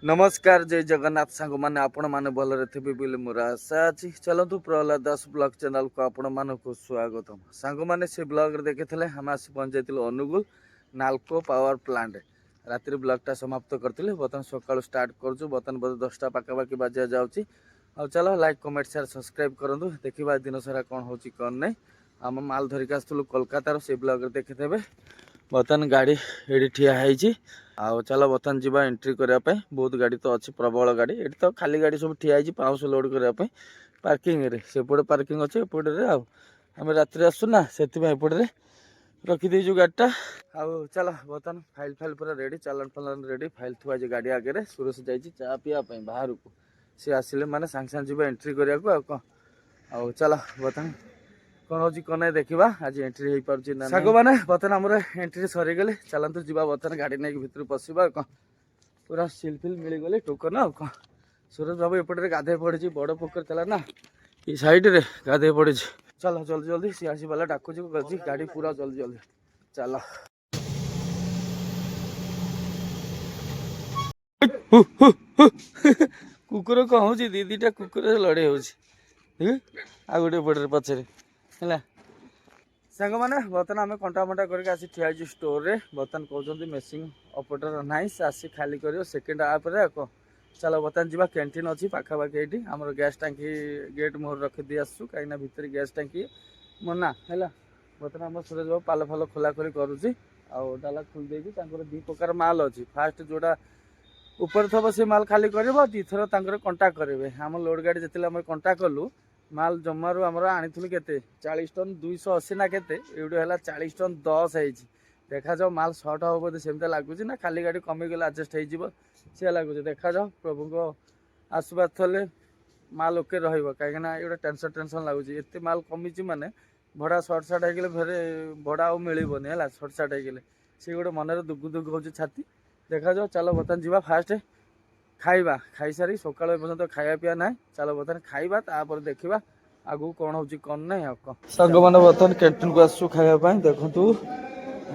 नमस्कार जय जगन्नाथ सांग मैंने आपण मैंने भलरे थे बोली मोर आशा अच्छी चलतु प्रहलाद दास ब्लॉग चैनल को आपण मानक स्वागतम सांग मैंने से ब्लॉग देखे आम आसी पहुंचाई अनुगुल नाल्को पावर प्लांट राति ब्लॉगटा समाप्त करते बर्तमान सकाल स्टार्ट करुँ बर्तमान बोध 10टा पाखापाखि बाजा जाऊँगी आ चलो लाइक कमेंट शेयर सब्सक्राइब करूँ देखा दिन सारा कौन हो कौन नहीं आम माल धरिक आसलु कोलकातार से ब्लॉग देखिथे बर्तमान गाड़ी ये ठिया है आउ चलो बर्तमान जी एंट्री करने बहुत गाड़ी तो अच्छी प्रबल गाड़ी ये तो खाली गाड़ी सब ठिया पाउस लोड करने पार्किंग रे सेपटे पार्किंग अच्छे एपटे आम राति आसुना से एपटे रखीदेजु गाड़ीटा आउ चलो बर्तमान फाइल फाइल पूरा रेडी चालान फालान रेडी फाइल थुआ गाड़ी आगे सुरेश जाइए चा पीवाई बाहर को सी आसिले मैंने सांगे सांगे जी एंट्री करने को आउ चलो बर्तमान कौन हो कौन नहीं देखा आज एंट्री हो पार्टी ना साग मैंने बर्तमान आम एंट्री सरीगले चलतु जा बर्तमान गाड़ी नहीं भितर पशा कौन पूरा सिलफिल मिलगले टोकन आ कौन सुरेश बाबू एपटे गाधे पड़ी बड़ पोखर था ना ये सैड्रे गाधे पड़ी चलो जल्दी जल्दी सी आसी बाला डाकुच गाड़ी पूरा जल्दी जल्दी चलो कुकुर कौन हो दीटा कुकुर लड़े हो गोटे पटे पचरे है सांग मैंने बर्तमान आम कंटा मटा करके आसी ठिया स्टोर रे बर्तमान कहते मेसिंग ऑपरेटर नाई से आसी खाली कर सेकेंड आप चलो बर्तमान जावा कैंटीन अच्छी पाखापाखि ये आम गैस टांकी गेट मोहर रखी आसू कहीं भितर गैस टांकी मना है बर्तमान आम सुरेश बाबू पाल फाल खोला खोली करुच्ची आउ डाला खोल देगी दी प्रकार माल अच्छी फास्ट जोड़ा ऊपर थब से माल खाली कर दीथर कंटा करेंगे आम लोड गाड़ी जिते कंटा कलु माल जमारू आमर आनी के 40 टन 280 ना के 40 टन 10 है देखा जाओ माल सर्ट हम बोधे सेमती लगुच ना खाली गाड़ी कमिगले आडजस्ट हो सी लगुच देखा जाओ प्रभु को आशीर्वाद थले माल ओके रहीना ये टेंशन टेंशन लगुच एत माल कमी माने भड़ा सर्ट सार्ट होगले फेर भड़ा आ मिलबनी है सर्ट सार्ट होगले सी गोटे मनरे दुगु दुगु हो छाती देखा जाओ चलो बर्तमान जावा फास्ट खाइबा खाई सारी सका पर्यटन खाया पीवा ना चलो बर्तमान खाइबा तापर देखा आगू कौन हो कौन नहीं सांग मैंने बर्तमान कैंटीन को आसु खायापी देखु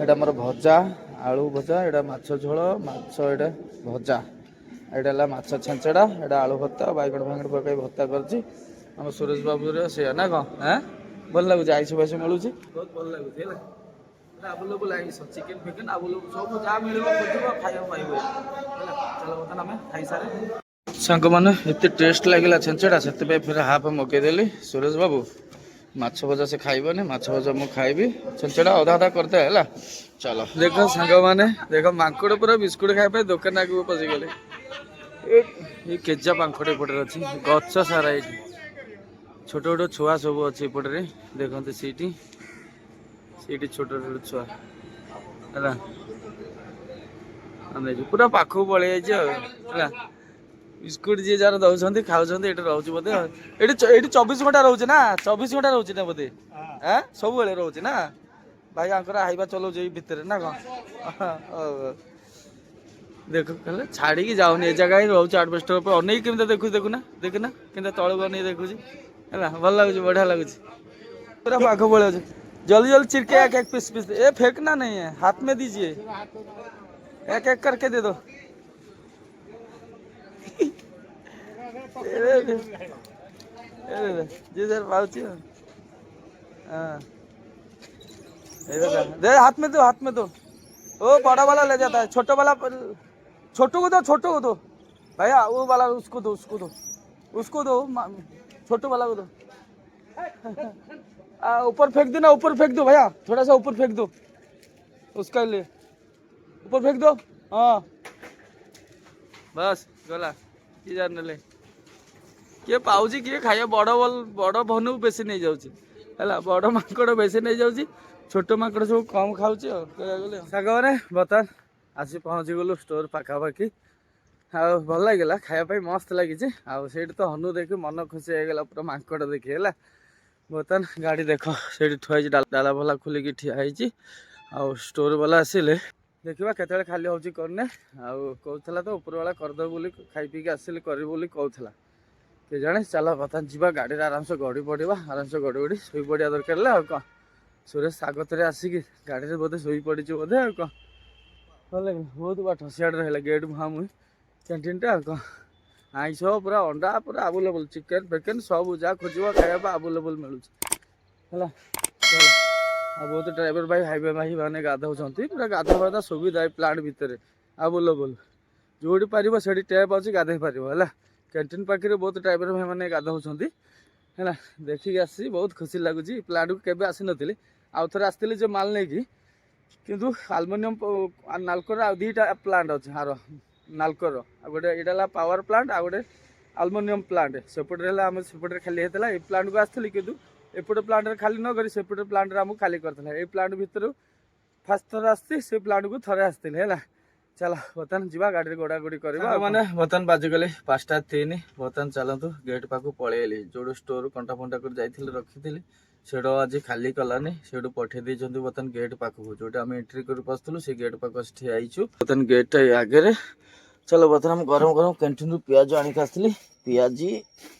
यहाँ मोर भजा आलू भजा यहाँ माछ झोल माछ यहाँ भजा यहाँ माछ छेंचड़ा यहाँ आलू भत्ता बैगण फाइगण पकड़ भत्ता कर सुरेश बाबू से ना कौन हाँ भल लगुच आईस फैस मिलूँ बहुत भल लगुच अवेलेबल आइस चिकेन फिकेन अवेलेबल सब जहाँ मिल खाया पाइब चलो बर्तमान आम खाई सारे सांग मैंने एत टेस्ट लगे छेंचड़ा से फिर हाफ मकईदेली सुरेश बाबू माछ भजा से खाइबनी माछ भजा मु खाइबी छेंचड़ा अधा अधा करते है चलो देख सांग मैंने देख मांकड़ पूरा बिस्कुट खाइबा दुकान आगे पशिगले ये केजा पाखड़ एपटे अच्छी गच सारा ये छोट छोट छुआ सब अच्छी एपटे देखते सीटी सीटी छोट छोट छुआ है पूरा पाखक पलि है बिस्कुट जी जार दौरान खाऊँ ये रोचे बोधे ये 24 घंटा रोचे ना 24 घंटा रोचे ना बोधे हाँ सब रोचे ना भाई आंकर हाइबा चलो भितर ना कौन देख छाड़ी की जाऊनी जगह ही रोचे आडबेस्टर पर अनेक केमी देखु देखुना देखना कि तलू अनेक देखुच है भल लगुच बढ़िया लगुच पूरा पाख पड़े जल्दी जल्दी चिरके एक एक पीस पीस ये फेंकना नहीं है हाथ में दीजिए एक एक करके दे दो जी सर पाउची हाँ दे हाथ में दो ओ बड़ा वाला ले जाता है छोटा वाला छोटू को दो भैया वो वाला उसको दो छोटू वाला को दो ऊपर फेंक दो ना ऊपर फेंक दो भैया थोड़ा सा ऊपर फेंक दो उसका लिए ऊपर फेंक दो हाँ बस गला कि जान ले किए पाऊँ किए खाइए बड़ भनु बेसी नहीं जाऊँगी है बड़ माकड़ बेसी नहीं जाऊँगी छोट माकड़ सब कम खाऊँ साग मैंने बर्तमान आसी पहुँची गलु स्टोर पाखापाखि भल लगे खायापी मस्त लगी से तो हनु देखी मन खुशी होगला पूरा माकड़ देखी है बर्तमान गाड़ी देख से थुआई डाला भला खोलिकी ठिया आउ स्टोर वाला आसिले देखा केत खाली हो कौन कहला तो ऊपर वाला करदे बोली खाई पी आसिले कर कहला के जाने चलो बर्तमान जी गाड़ी आराम से गड़ी पड़ा आराम से गड़ी गड़ी शो पड़ा दरकार कौन सुरेश स्वागत आसिक गाड़ी बोधे शो पड़ी बोधे कौन भल लगे बहुत बाट सियाड़े रहा गेट मुहां मुही କ୍ୟାଣ୍ଟିନ୍ଟା କ'ଣ ଆଇଁଷ ପୁରା ଅଣ୍ଡା ପୁରା ଆଭେଲେବୁଲ୍ ଚିକେନ୍ ଫେକେନ୍ ସବୁ ଯାହା ଖୋଜିବ ଖାଇବା ପାଇଁ ଆଭେଲେବୁଲ୍ ମିଳୁଛି ହେଲା। ଚାଲ ଆଉ ବହୁତ ଡ୍ରାଇଭର ଭାଇ ହାଇୱେ ଭାଇ ମାନେ ଗାଧଉଛନ୍ତି ପୁରା ଗାଧୋଇବା ସୁବିଧା ଏ ପ୍ଲାଣ୍ଟ ଭିତରେ ଆଭେଲେବୁଲ୍ ଯେଉଁଠି ପାରିବ ସେଠି ଟ୍ୟାପ୍ ଅଛି ଗାଧୋଇ ପାରିବ ହେଲା। କ୍ୟାଣ୍ଟିନ୍ ପାଖରେ ବହୁତ ଡ୍ରାଇଭର ଭାଇ ମାନେ ଗାଧଉଛନ୍ତି ହେଲା। ଦେଖିକି ଆସିଛି ବହୁତ ଖୁସି ଲାଗୁଛି ପ୍ଲାଣ୍ଟକୁ କେବେ ଆସିନଥିଲି ଆଉ ଥରେ ଆସିଥିଲି ଯେ ମାଲ୍ ନେଇକି କିନ୍ତୁ ଆଲୁମିନିୟମ ନାଲକୋର ଆଉ ଦୁଇଟା ପ୍ଲାଣ୍ଟ ଅଛି ଆର ନାଲକୋର ଆଉ ଗୋଟେ ଏଇଟା ହେଲା ପାୱାର ପ୍ଲାଣ୍ଟ ଆଉ ଗୋଟେ ଆଲୁମିନିୟମ ପ୍ଲାଣ୍ଟ ସେପଟରେ ହେଲା ଆମେ ସେପଟରେ ଖାଲି ହେଇଥିଲା ଏଇ ପ୍ଲାଣ୍ଟକୁ ଆସିଥିଲି କିନ୍ତୁ ଏପଟ ପ୍ଲାଣ୍ଟରେ ଖାଲି ନ କରି ସେପଟ ପ୍ଲାଣ୍ଟରେ ଆମକୁ ଖାଲି କରିଥିଲା ଏଇ ପ୍ଲାଣ୍ଟ ଭିତରୁ ଫାଷ୍ଟ ଥର ଆସିଛି ସେ ପ୍ଲାଣ୍ଟକୁ ଥରେ ଆସିଥିଲି ହେଲା। ଚାଲ ବର୍ତ୍ତମାନ ଯିବା ଗାଡ଼ିରେ ଗୋଡ଼ାଗୋଡ଼ି କରିବା ମାନେ ବର୍ତ୍ତମାନ ବାଜିଗଲେ 5:03 ବର୍ତ୍ତମାନ ଚାଲନ୍ତୁ ଗେଟ୍ ପାଖକୁ ପଳେଇଲି ଯୋଉଠୁ ଷ୍ଟୋର କଣ୍ଟା ଫଣ୍ଟା କରି ଯାଇଥିଲି ରଖିଥିଲି ସେଠୁ ଆଜି ଖାଲି କଲାନି ସେଠୁ ପଠେଇ ଦେଇଛନ୍ତି ବର୍ତ୍ତମାନ ଗେଟ୍ ପାଖକୁ ଯୋଉଟା ଆମେ ଏଣ୍ଟ୍ରି କରି ପଶୁଥିଲୁ ସେ ଗେଟ୍ ପାଖକୁ ଆସି ଠିଆ ହେଇଛୁ ବର୍ତ୍ତମାନ ଗେଟ୍ଟା ଆଗରେ। ଚାଲ ବର୍ତ୍ତମାନ ଗରମ ଗରମ କ୍ୟାଣ୍ଟିନ୍ରୁ ପିଆଜ ଆଣିକି ଆସିଥିଲି ପିଆଜି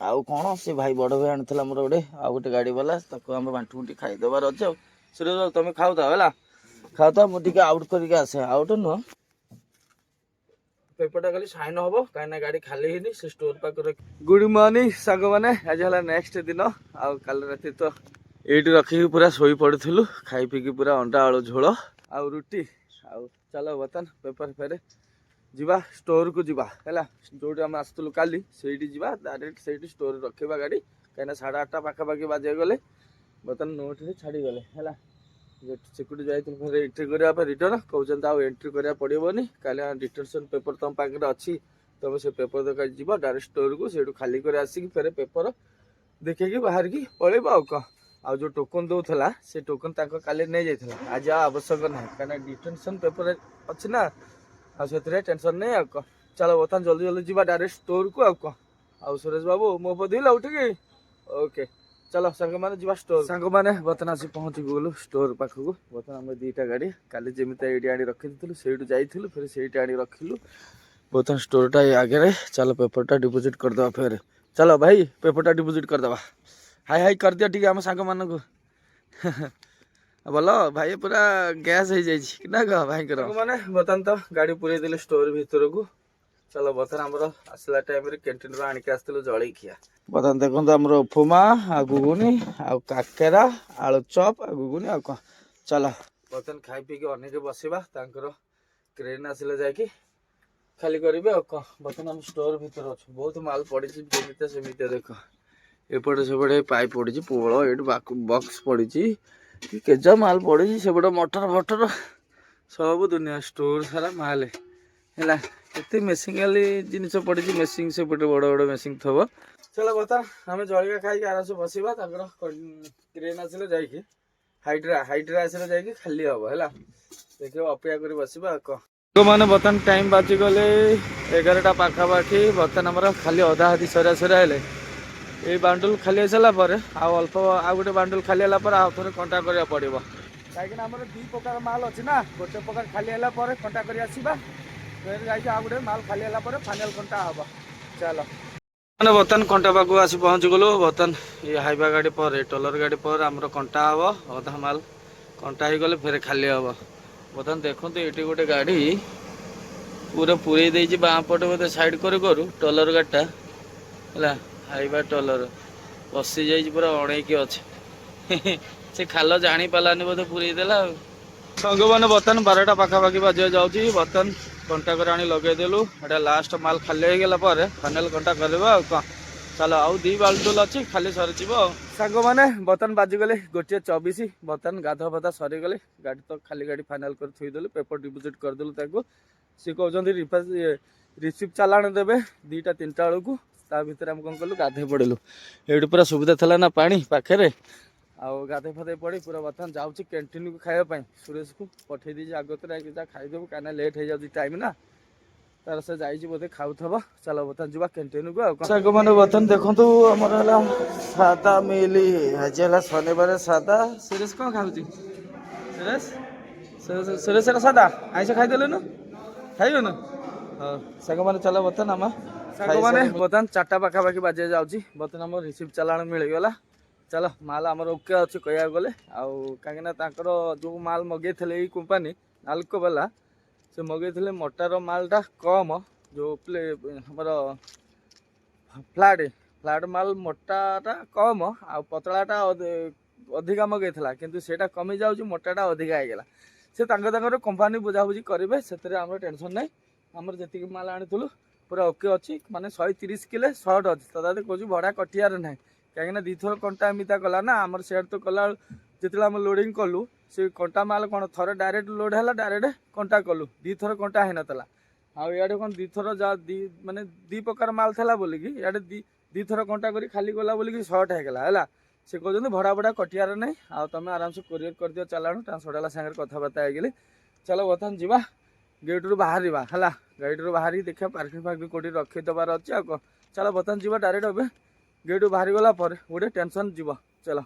ଆଉ କ'ଣ ସେ ଭାଇ ବଡ଼ ଭାଇ ଆଣିଥିଲା ଆମର ଗୋଟେ ଆଉ ଗୋଟେ ଗାଡ଼ି ବାଲା ତାକୁ ଆମେ ବାଣ୍ଟି ବୁଣ୍ଟି ଖାଇଦେବାର ଅଛି ଆଉ ସୁରେଶ ବାବୁ ତମେ ଖାଉଥାଅ ହେଲା ଖାଉଥାଅ ମୁଁ ଟିକେ ଆଉଟ୍ କରିକି ଆସେ ଆଉଟ୍ ନୁହଁ ପେପରଟା ଖାଲି ସାଇନ୍ ହବ କାହିଁକିନା ଗାଡ଼ି ଖାଲି ହେଇନି ସେ ଷ୍ଟୋର ପାଖରେ। ଗୁଡ୍ ମର୍ଣ୍ଣିଂ ସାଙ୍ଗମାନେ ଆଜି ହେଲା ନେକ୍ସଟ ଦିନ ଆଉ କାଲି ରାତି ତ ଏଇଠି ରଖିକି ପୁରା ଶୋଇ ପଡ଼ିଥିଲୁ ଖାଇ ପିଇକି ପୁରା ଅଣ୍ଡା ଆଳୁ ଝୋଳ ଆଉ ରୁଟି ଆଉ ଚାଲ ବର୍ତ୍ତମାନ ପେପର ଫେରେ ଯିବା ଷ୍ଟୋରକୁ ଯିବା ହେଲା ଯୋଉଠି ଆମେ ଆସିଥିଲୁ କାଲି ସେଇଠି ଯିବା ଡାଇରେକ୍ଟ ସେଇଠି ଷ୍ଟୋରରେ ରଖିବା ଗାଡ଼ି କାହିଁକିନା 8:30 ପାଖାପାଖି ବାଜିବାକୁ ଗଲେ ବର୍ତ୍ତମାନ ନୋଟରେ ଛାଡ଼ିଗଲେ ହେଲା। ସିକ୍ୟୁରିଟି ଯାଇଥିଲୁ ଫେରେ ଏଣ୍ଟ୍ରି କରିବା ପାଇଁ ରିଟର୍ନ କହୁଛନ୍ତି ଆଉ ଏଣ୍ଟ୍ରି କରିବାକୁ ପଡ଼ିବନି କାଲି ଡିଟେନସନ୍ ପେପର ତମ ପାଖରେ ଅଛି ତମେ ସେ ପେପର ଦୋକାନ ଯିବ ଡାଇରେକ୍ଟ ଷ୍ଟୋରକୁ ସେଇଠୁ ଖାଲି କରି ଆସିକି ଫେରେ ପେପର ଦେଖିକି ବାହାରିକି ପଳେଇବ ଆଉ କ'ଣ। ଆଉ ଯେଉଁ ଟୋକନ୍ ଦେଉଥିଲା ସେ ଟୋକନ୍ ତାଙ୍କ କାଲି ନେଇଯାଇଥିଲା ଆଜି ଆଉ ଆବଶ୍ୟକ ନାହିଁ କାହିଁକିନା ଡିଟେନସନ୍ ପେପର ଅଛି ନା ଆଉ ସେଥିରେ ଟେନସନ୍ ନାହିଁ ଆଉ କ'ଣ। ଚାଲ ବର୍ତ୍ତମାନ ଜଲ୍ଦି ଜଲ୍ଦି ଯିବା ଡାଇରେକ୍ଟ ଷ୍ଟୋରକୁ ଆଉ କ'ଣ। ଆଉ ସୁରେଶ ବାବୁ ମୋ ବଧିଲା ଉଠିକି ଓକେ ଚାଲ ସାଙ୍ଗମାନେ ଯିବା ଷ୍ଟୋର। ସାଙ୍ଗମାନେ ବର୍ତ୍ତମାନ ଆସି ପହଞ୍ଚିଗଲୁ ଷ୍ଟୋର ପାଖକୁ ବର୍ତ୍ତମାନ ଆମେ ଦୁଇଟା ଗାଡ଼ି କାଲି ଯେମିତି ଏଇଠି ଆଣି ରଖିଥିଲୁ ସେଇଠୁ ଯାଇଥିଲୁ ଫେରେ ସେଇଠି ଆଣି ରଖିଲୁ ବର୍ତ୍ତମାନ ଷ୍ଟୋରଟା ଆଗରେ। ଚାଲ ପେପରଟା ଡିପୋଜିଟ୍ କରିଦେବା ଫେରେ ଚାଲ ଭାଇ ପେପରଟା ଡିପୋଜିଟ୍ କରିଦେବା ହାଇ ହାଇ କରିଦିଅ ଟିକେ ଆମ ସାଙ୍ଗମାନଙ୍କୁ ଭଲ ଭାଇ ପୁରା ଗ୍ୟାସ୍ ହେଇଯାଇଛି ନା କହ ଭାଇଙ୍କର ମାନେ ବର୍ତ୍ତମାନ ତ ଗାଡ଼ି ପୁରେଇ ଦେଲେ ଷ୍ଟୋର ଭିତରକୁ। ଚାଲ ବର୍ତ୍ତମାନ ଆମର ଆସିଲା ଟାଇମ୍ରେ କ୍ୟାଣ୍ଟିନ୍ରୁ ଆଣିକି ଆସିଥିଲୁ ଜଳଖିଆ ବର୍ତ୍ତମାନ ଦେଖନ୍ତୁ ଆମର ଉପମା ଆଉ ଘୁଗୁନି ଆଉ କାକେରା ଆଳୁ ଚପ୍ ଆଉ ଘୁଗୁନି ଆଉ କ'ଣ। ଚାଲ ବର୍ତ୍ତମାନ ଖାଇ ପିଇକି ଅନେକ ବସିବା ତାଙ୍କର କ୍ରେନ୍ ଆସିଲେ ଯାଇକି ଖାଲି କରିବେ ଆଉ କ'ଣ। ବର୍ତ୍ତମାନ ଆମ ଷ୍ଟୋର ଭିତରେ ଅଛୁ ବହୁତ ମାଲ ପଡ଼ିଛି ଯେମିତିଆ ସେମିତିଆ ଦେଖ ଏପଟେ ସେପଟେ ପାଇପ୍ ପଡ଼ିଛି ପୋଳ ଏଇଠି ବକ୍ସ ପଡ଼ିଛି କେଜା ମାଲ ପଡ଼ିଛି ସେପଟେ ମଟର ଫଟର ସବୁ ଦୁନିଆ ଷ୍ଟୋର ସାରା ମାଲ ହେଲା କେତେ ମେସିନାଲି ଜିନିଷ ପଡ଼ିଛି ମେସିନ୍ ସେପଟେ ବଡ଼ ବଡ଼ ମେସିନ୍ ଥିବ। ଚାଲ ବର୍ତ୍ତମାନ ଆମେ ଜଳିକା ଖାଇକି ଆରାମସେ ବସିବା ତାଙ୍କର କ୍ରେନ୍ ଆସିଲେ ଯାଇକି ହାଇଡ୍ରା ଆସିଲେ ଯାଇକି ଖାଲି ହବ ହେଲା ଦେଖିବ ଅପେକ୍ଷା କରି ବସିବା ଆଉ କ'ଣ। ଲୋକମାନେ ବର୍ତ୍ତମାନ ଟାଇମ୍ ବାଜିଗଲେ 11ଟା ପାଖାପାଖି ବର୍ତ୍ତମାନ ଆମର ଖାଲି ଅଧା ଅଧି ସରିଆ ହେଲେ ଏଇ ବାଣ୍ଡୁଲ ଖାଲି ହେଇସାରିଲା ପରେ ଆଉ ଅଳ୍ପ ଆଉ ଗୋଟେ ବାଣ୍ଡୁଲ ଖାଲି ହେଲା ପରେ ଆଉ ଥରେ କଣ୍ଟା କରିବାକୁ ପଡ଼ିବ କାହିଁକିନା ଆମର ଦୁଇ ପ୍ରକାର ମାଲ ଅଛି ନା ଗୋଟେ ପ୍ରକାର ଖାଲି ହେଲା ପରେ କଣ୍ଟା କରି ଆସିବା ଫେରେ ଯାଇକି ଆଉ ଗୋଟେ ମାଲ ଖାଲି ହେଲା ପରେ ଫାଇନାଲ କଣ୍ଟା ହବ। ଚାଲ ମାନେ ବର୍ତ୍ତମାନ କଣ୍ଟା ପାଖକୁ ଆସି ପହଞ୍ଚିଗଲୁ ବର୍ତ୍ତମାନ ଏ ହାଇୱା ଗାଡ଼ି ପରେ ଟଲର ଗାଡ଼ି ପରେ ଆମର କଣ୍ଟା ହବ ଅଧା ମାଲ କଣ୍ଟା ହେଇଗଲେ ଫେରେ ଖାଲି ହବ। ବର୍ତ୍ତମାନ ଦେଖନ୍ତୁ ଏଇଠି ଗୋଟେ ଗାଡ଼ି ପୁରା ପୁରେଇ ଦେଇଛି ବାଁ ପଟେ ବୋଧେ ସାଇଡ୍ କରୁ କରୁ ଟଲର ଗାଡ଼ିଟା ହେଲା ହାଇୱା ଟଲର ବସି ଯାଇଛି ପୁରା ଅଣେଇକି ଅଛି ସେ ଖାଲ ଜାଣି ପାରିଲାନି ବୋଧେ ପୁରେଇ ଦେଲା ଆଉ। ସାଙ୍ଗମାନେ ବର୍ତ୍ତମାନ 12ଟା ପାଖାପାଖି ବାଜିବା ଯାଉଛି ବର୍ତ୍ତମାନ କଣ୍ଟା କରି ଆଣି ଲଗେଇଦେଲୁ ଏଇଟା ଲାଷ୍ଟ ମାଲ ଖାଲି ହେଇଗଲା ପରେ ଫାଇନାଲ କଣ୍ଟା କରିବା ଆଉ କ'ଣ। ଚାଲ ଆଉ 2 ବାଲ୍ଟୁଲ ଅଛି ଖାଲି ସରିଯିବ ଆଉ। ସାଙ୍ଗମାନେ ବର୍ତ୍ତମାନ ବାଜିଗଲେ 1:24 ବର୍ତ୍ତମାନ ଗାଧୁଆ ପାଧୁଆ ସରିଗଲେ ଗାଡ଼ି ତ ଖାଲି ଗାଡ଼ି ଫାଇନାଲ କରି ଥୋଇଦେଲୁ ପେପର ଡିପୋଜିଟ୍ କରିଦେଲୁ ତାକୁ ସେ କହୁଛନ୍ତି ରିସିପ୍ଟ ଚାଲାଣ ଦେବେ 2ଟା 3ଟା ବେଳକୁ ତା ଭିତରେ ଆମେ କ'ଣ କଲୁ ଗାଧୋଇ ପଡ଼ିଲୁ ଏଇଠି ପୁରା ସୁବିଧା ଥିଲା ନା ପାଣି ପାଖରେ ଆଉ ଗାଧୋଇ ଫାଧୋଇ ପଡ଼ି ପୁରା ବର୍ତ୍ତମାନ ଯାଉଛି କ୍ୟାଣ୍ଟିନ୍କୁ ଖାଇବା ପାଇଁ ସୁରେଶକୁ ପଠେଇ ଦେଇଛି ଆଗତରେ ଯା ଖାଇଦେବୁ କାହିଁକିନା ଲେଟ୍ ହେଇଯାଉଛି ଟାଇମ୍ ନା ତାର ସେ ଯାଇଛି ବୋଧେ ଖାଉଥିବ। ଚାଲ ବର୍ତ୍ତମାନ ଯିବା କ୍ୟାଣ୍ଟିନ୍କୁ ଆଉ କ'ଣ। ସାଙ୍ଗମାନେ ବର୍ତ୍ତମାନ ଦେଖନ୍ତୁ ଆମର ହେଲା ସାଦା ମିଲ୍ ଆଜି ହେଲା ଶନିବାର ସାଦା ସୁରେଶ କ'ଣ ଖାଉଛି ସୁରେଶର ସାଦା ଆଇଁଷ ଖାଇଦେଲୁନୁ ଖାଇବୁନୁ ହଉ ସାଙ୍ଗମାନେ ଚାଲ ବର୍ତ୍ତମାନ ଆମ ସାଙ୍ଗମାନେ ବର୍ତ୍ତମାନ 4ଟା ପାଖାପାଖି ବାଜିଆ ଯାଉଛି ବର୍ତ୍ତମାନ ଆମର ରିସିପ୍ଟ ଚାଲାଣ ମିଳିଗଲା। ଚାଲ ମାଲ ଆମର ଓକେ ଅଛି କହିବାକୁ ଗଲେ ଆଉ କାହିଁକିନା ତାଙ୍କର ଯେଉଁ ମାଲ ମଗେଇଥିଲେ ଏଇ କମ୍ପାନୀ ନାଲକୋ ବାଲା ସେ ମଗେଇଥିଲେ ମୋଟାର ମାଲଟା କମ୍ जो प्ले हमर फ्लाट फ्लाट माल मोटाटा कम आ पतलाटा अधिका मगैला किंतु सेटा कमी जाऊँ मोटाटा अधिका होगा से कंपानी बुझाबुझी करेंगे से टेंशन ना आमर जी माल आनीलु पूरा ओके अच्छी माने 130 किले सर्ट अच्छी तथा कौन भड़ा कटियार ना कहीं दी थर कंटा एमता कला ना आमर सेट तो कला जिते आम लोडिंग कलु से कंटा माल कौन थर डायरेक्ट लोड है डायरेक्ट कंटा कलु दी थर कंटा है नाला आड़े कौन दी थर जा माने दी प्रकार माल था बोलिकी इे दी थर कंटा कर खाली गला बोलिकी सर्ट होगा है से कहते भड़ा भड़ा कटियार ना आ तुम आराम से कोरियर कर दियो चलाण ट्रांसपोर्ट सागर कथबार्ता होगी चलो बर्तमान जा गेट रू बाहर है गेट रू बाहर देखा पार्किंग फार्किंग कौटी रखीदेवार अच्छे चलो बर्तमान जा डायरेक्ट ए गेट रू बाहरी गला गोटे टेंशन जीव चलो।